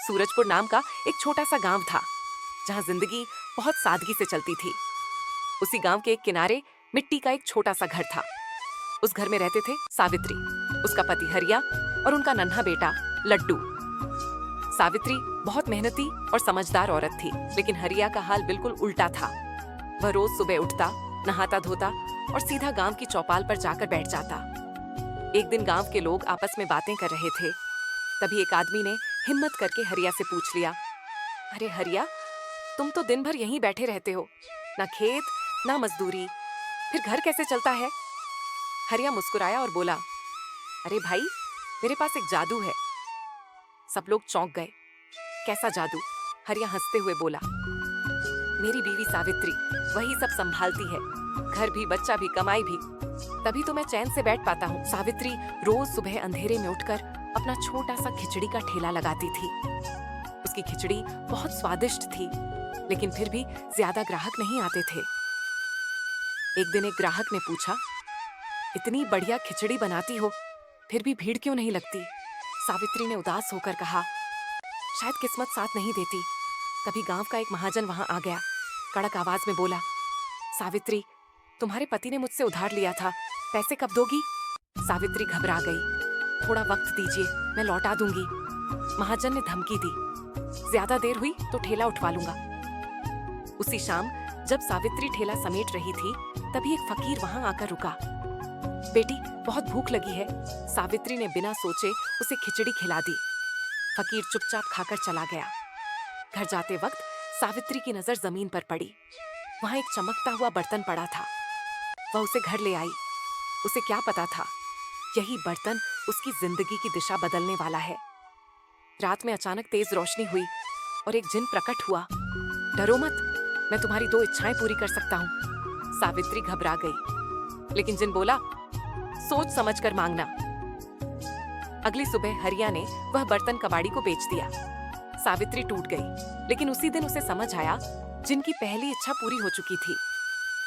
सूरजपुर नाम का एक छोटा सा गांव था जहां जिंदगी बहुत सादगी से चलती थी। उसी गांव के एक किनारे मिट्टी का एक छोटा सा घर था। उस घर में रहते थे सावित्री, उसका पति हरिया और उनका नन्हा बेटा लड्डू। सावित्री बहुत मेहनती और समझदार औरत थी, लेकिन हरिया का हाल बिल्कुल उल्टा था। वह रोज सुबह उठता, नहाता धोता और सीधा गांव की चौपाल पर जाकर बैठ जाता। एक दिन गांव के लोग आपस में बातें कर रहे थे, तभी एक आदमी ने हिम्मत करके हरिया से पूछ लिया, अरे हरिया, तुम तो दिन भर यहीं बैठे रहते हो, ना खेत ना मजदूरी, फिर घर कैसे चलता है? हरिया मुस्कुराया और बोला, अरे भाई, मेरे पास एक जादू है। सब लोग चौंक गए। कैसा जादू? हरिया हंसते हुए बोला, मेरी बीवी सावित्री वही सब संभालती है, घर भी, बच्चा भी, कमाई भी, तभी तो मैं चैन से बैठ पाता हूँ। सावित्री रोज सुबह अंधेरे में उठकर अपना छोटा सा खिचड़ी का ठेला लगाती थी। उसकी खिचड़ी बहुत स्वादिष्ट थी, लेकिन फिर भी ज्यादा ग्राहक नहीं आते थे। एक दिन एक ग्राहक ने पूछा, इतनी बढ़िया खिचड़ी बनाती हो, फिर भी भीड़ क्यों नहीं लगती? सावित्री ने उदास होकर कहा, शायद किस्मत साथ नहीं देती। तभी गांव का एक महाजन वहां आ गया। कड़क आवाज में बोला, सावित्री, तुम्हारे पति ने मुझसे उधार लिया था, पैसे कब दोगी? सावित्री घबरा गई। थोड़ा वक्त दीजिए, मैं लौटा दूंगी। महाजन ने धमकी दी, ज्यादा देर हुई तो ठेला उठवा लूंगा। उसी शाम जब सावित्री ठेला समेट रही थी, तभी एक फकीर वहां आकर रुका। बेटी, बहुत भूख लगी है। सावित्री ने बिना सोचे उसे खिचड़ी खिला दी। फकीर चुपचाप खाकर चला गया। घर जाते वक्त सावित्री की नजर जमीन पर पड़ी। वहां एक चमकता हुआ बर्तन पड़ा था। वह उसे घर ले आई। उसे क्या पता था, यही बर्तन उसकी जिंदगी की दिशा बदलने वाला है। रात में अचानक तेज रोशनी हुई और एक जिन प्रकट हुआ। डरो मत, मैं तुम्हारी 2 इच्छाएं पूरी कर सकता हूँ। सावित्री घबरा गई, लेकिन जिन बोला, सोच समझ कर मांगना। अगली सुबह हरिया ने वह बर्तन कबाड़ी को बेच दिया। सावित्री टूट गई, लेकिन उसी दिन उसे समझ आया, जिनकी पहली इच्छा पूरी हो चुकी थी।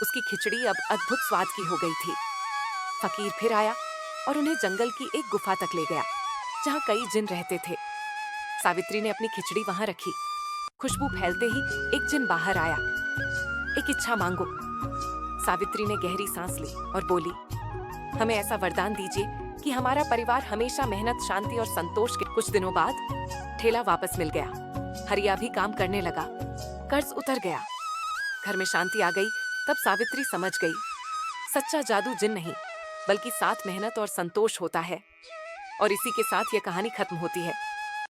उसकी खिचड़ी अब अद्भुत स्वाद की हो गई थी। फकीर फिर आया और उन्हें जंगल की एक गुफा तक ले गया, जहाँ कई जिन रहते थे। सावित्री ने अपनी खिचड़ी वहां रखी। खुशबू फैलते ही एक जिन बाहर आया। एक इच्छा मांगो। सावित्री ने गहरी सांस ली और बोली, हमें ऐसा वरदान दीजिए कि हमारा परिवार हमेशा मेहनत, शांति और संतोष के। कुछ दिनों बाद ठेला वापस मिल गया। हरिया भी काम करने लगा। कर्ज उतर गया। घर में शांति आ गई। तब सावित्री समझ गई, सच्चा जादू जिन नहीं, बल्कि साथ मेहनत और संतोष होता है। और इसी के साथ ये कहानी खत्म होती है।